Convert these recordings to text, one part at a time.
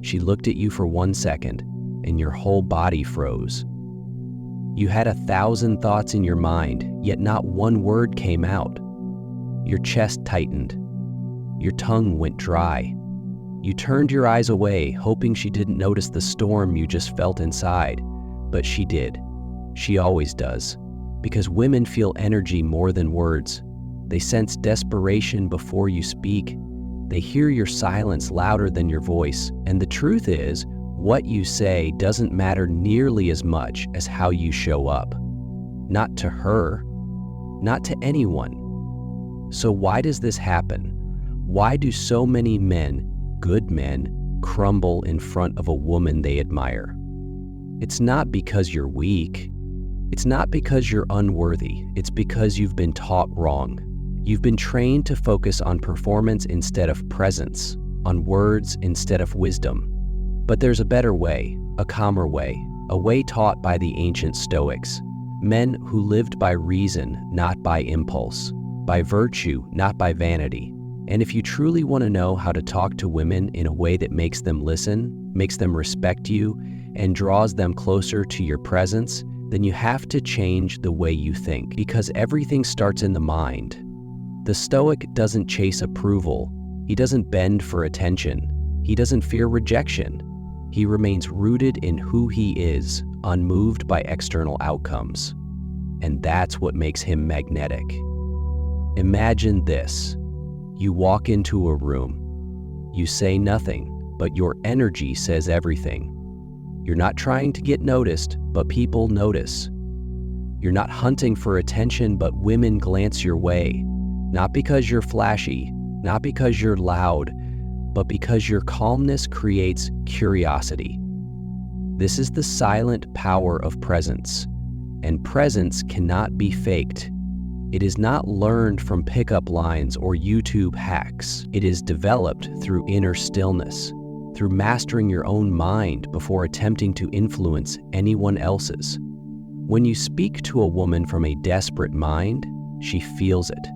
She looked at you for 1 second, and your whole body froze. You had 1,000 thoughts in your mind, yet not one word came out. Your chest tightened. Your tongue went dry. You turned your eyes away, hoping she didn't notice the storm you just felt inside. But she did. She always does. Because women feel energy more than words. They sense desperation before you speak. They hear your silence louder than your voice. And the truth is, what you say doesn't matter nearly as much as how you show up. Not to her, not to anyone. So why does this happen? Why do so many men, good men, crumble in front of a woman they admire? It's not because you're weak. It's not because you're unworthy. It's because you've been taught wrong. You've been trained to focus on performance instead of presence, on words instead of wisdom. But there's a better way, a calmer way, a way taught by the ancient Stoics, men who lived by reason, not by impulse, by virtue, not by vanity. And if you truly want to know how to talk to women in a way that makes them listen, makes them respect you, and draws them closer to your presence, then you have to change the way you think, because everything starts in the mind. The Stoic doesn't chase approval. He doesn't bend for attention. He doesn't fear rejection. He remains rooted in who he is, unmoved by external outcomes. And that's what makes him magnetic. Imagine this. You walk into a room. You say nothing, but your energy says everything. You're not trying to get noticed, but people notice. You're not hunting for attention, but women glance your way. Not because you're flashy, not because you're loud, but because your calmness creates curiosity. This is the silent power of presence, and presence cannot be faked. It is not learned from pickup lines or YouTube hacks. It is developed through inner stillness, through mastering your own mind before attempting to influence anyone else's. When you speak to a woman from a desperate mind, she feels it.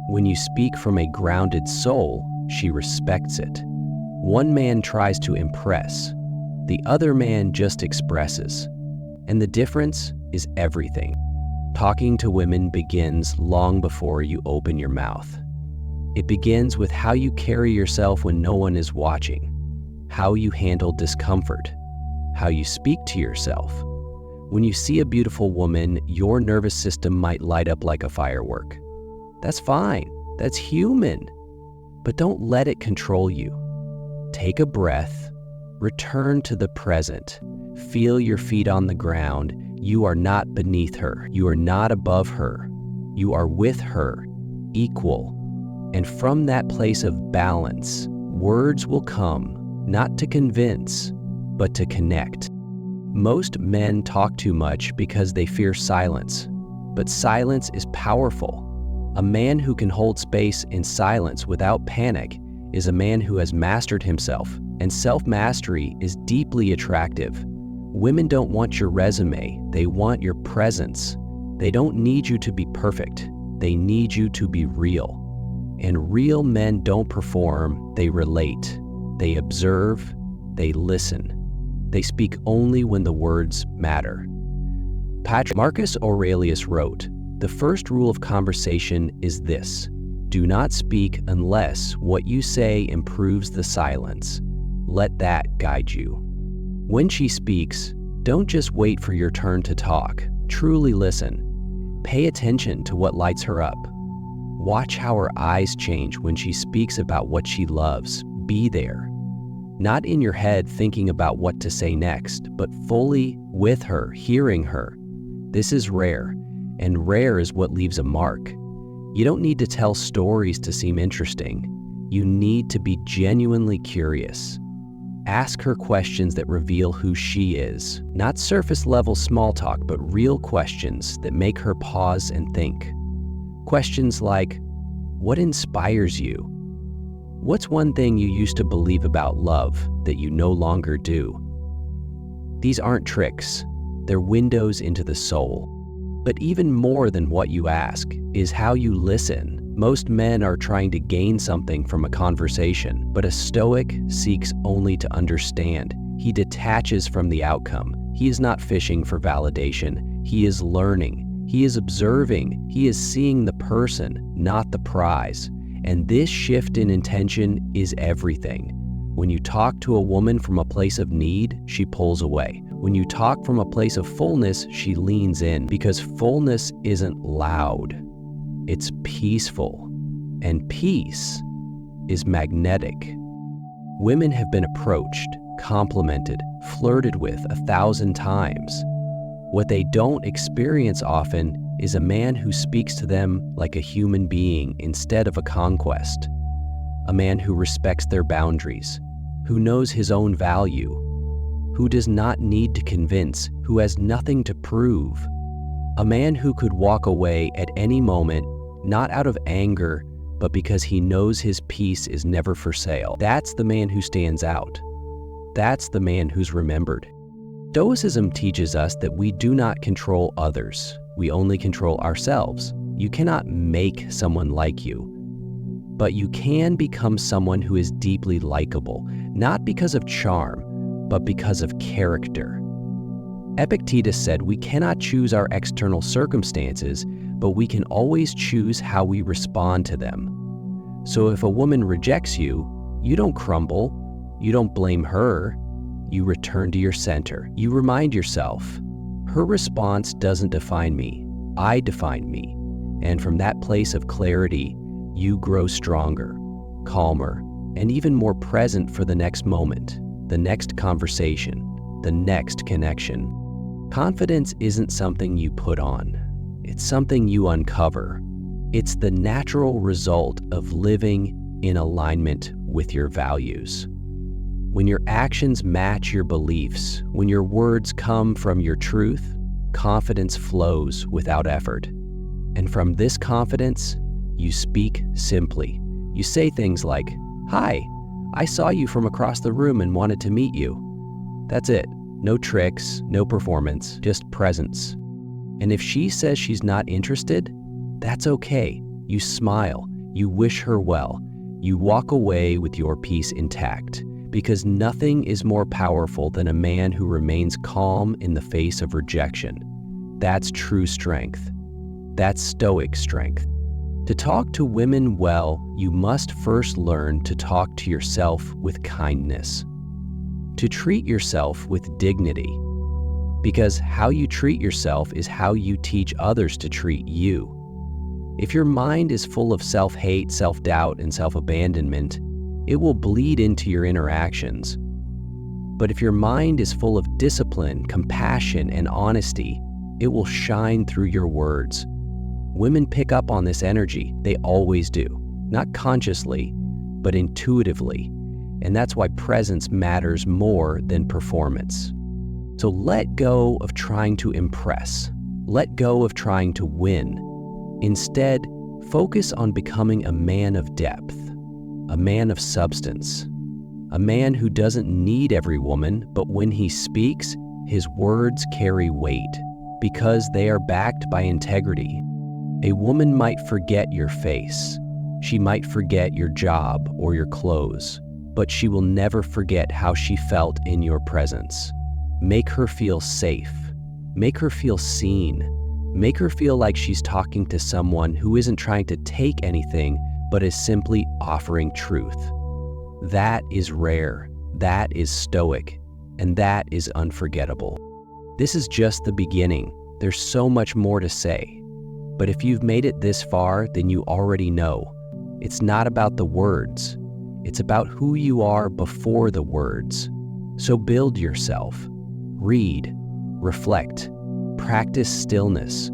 When you speak from a grounded soul, she respects it. One man tries to impress. The other man just expresses. And the difference is everything. Talking to women begins long before you open your mouth. It begins with how you carry yourself when no one is watching, how you handle discomfort, how you speak to yourself. When you see a beautiful woman, your nervous system might light up like a firework. That's fine. That's human. But don't let it control you. Take a breath. Return to the present. Feel your feet on the ground. You are not beneath her. You are not above her. You are with her, equal. And from that place of balance, words will come, not to convince, but to connect. Most men talk too much because they fear silence, but silence is powerful. A man who can hold space in silence without panic is a man who has mastered himself, and self-mastery is deeply attractive. Women don't want your resume, they want your presence. They don't need you to be perfect, they need you to be real. And real men don't perform, they relate. They observe, they listen. They speak only when the words matter. Marcus Aurelius wrote, "The first rule of conversation is this: do not speak unless what you say improves the silence. Let that guide you." When she speaks, don't just wait for your turn to talk. Truly listen. Pay attention to what lights her up. Watch how her eyes change when she speaks about what she loves. Be there. Not in your head thinking about what to say next, but fully with her, hearing her. This is rare, and rare is what leaves a mark. You don't need to tell stories to seem interesting. You need to be genuinely curious. Ask her questions that reveal who she is. Not surface-level small talk, but real questions that make her pause and think. Questions like, what inspires you? What's one thing you used to believe about love that you no longer do? These aren't tricks. They're windows into the soul. But even more than what you ask is how you listen. Most men are trying to gain something from a conversation, but a Stoic seeks only to understand. He detaches from the outcome. He is not fishing for validation. He is learning. He is observing. He is seeing the person, not the prize. And this shift in intention is everything. When you talk to a woman from a place of need, she pulls away. When you talk from a place of fullness, she leans in, because fullness isn't loud. It's peaceful, and peace is magnetic. Women have been approached, complimented, flirted with 1,000 times. What they don't experience often is a man who speaks to them like a human being instead of a conquest. A man who respects their boundaries, who knows his own value, who does not need to convince, who has nothing to prove. A man who could walk away at any moment, not out of anger, but because he knows his peace is never for sale. That's the man who stands out. That's the man who's remembered. Stoicism teaches us that we do not control others. We only control ourselves. You cannot make someone like you, but you can become someone who is deeply likable, not because of charm, but because of character. Epictetus said we cannot choose our external circumstances, but we can always choose how we respond to them. So if a woman rejects you, you don't crumble, you don't blame her, you return to your center. You remind yourself, her response doesn't define me, I define me. And from that place of clarity, you grow stronger, calmer, and even more present for the next moment, the next conversation, the next connection. Confidence isn't something you put on. It's something you uncover. It's the natural result of living in alignment with your values. When your actions match your beliefs, when your words come from your truth, confidence flows without effort. And from this confidence, you speak simply. You say things like, "Hi, I saw you from across the room and wanted to meet you." That's it. No tricks, no performance, just presence. And if she says she's not interested, that's okay. You smile, you wish her well, you walk away with your peace intact, because nothing is more powerful than a man who remains calm in the face of rejection. That's true strength. That's Stoic strength. To talk to women well, you must first learn to talk to yourself with kindness, to treat yourself with dignity, because how you treat yourself is how you teach others to treat you. If your mind is full of self-hate, self-doubt, and self-abandonment, it will bleed into your interactions. But if your mind is full of discipline, compassion, and honesty, it will shine through your words. Women pick up on this energy. They always do. Not consciously, but intuitively. And that's why presence matters more than performance. So let go of trying to impress. Let go of trying to win. Instead, focus on becoming a man of depth, a man of substance, a man who doesn't need every woman, but when he speaks, his words carry weight because they are backed by integrity. A woman might forget your face. She might forget your job or your clothes, but she will never forget how she felt in your presence. Make her feel safe. Make her feel seen. Make her feel like she's talking to someone who isn't trying to take anything, but is simply offering truth. That is rare. That is Stoic. And that is unforgettable. This is just the beginning. There's so much more to say. But if you've made it this far, then you already know. It's not about the words. It's about who you are before the words. So build yourself. Read, reflect, practice stillness.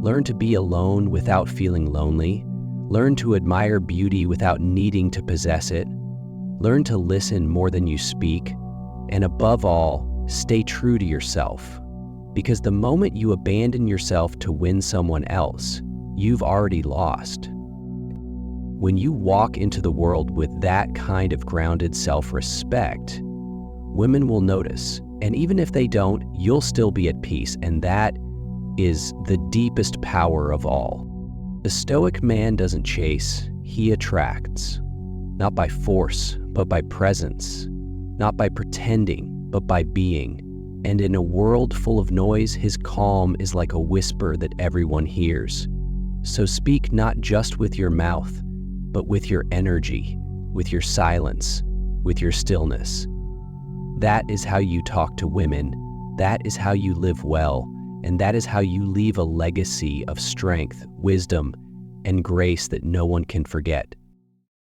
Learn to be alone without feeling lonely. Learn to admire beauty without needing to possess it. Learn to listen more than you speak. And above all, stay true to yourself. Because the moment you abandon yourself to win someone else, you've already lost. When you walk into the world with that kind of grounded self-respect, women will notice. And even if they don't, you'll still be at peace. And that is the deepest power of all. The Stoic man doesn't chase, he attracts. Not by force, but by presence. Not by pretending, but by being. And in a world full of noise, his calm is like a whisper that everyone hears. So speak not just with your mouth, but with your energy, with your silence, with your stillness. That is how you talk to women. That is how you live well. And that is how you leave a legacy of strength, wisdom, and grace that no one can forget.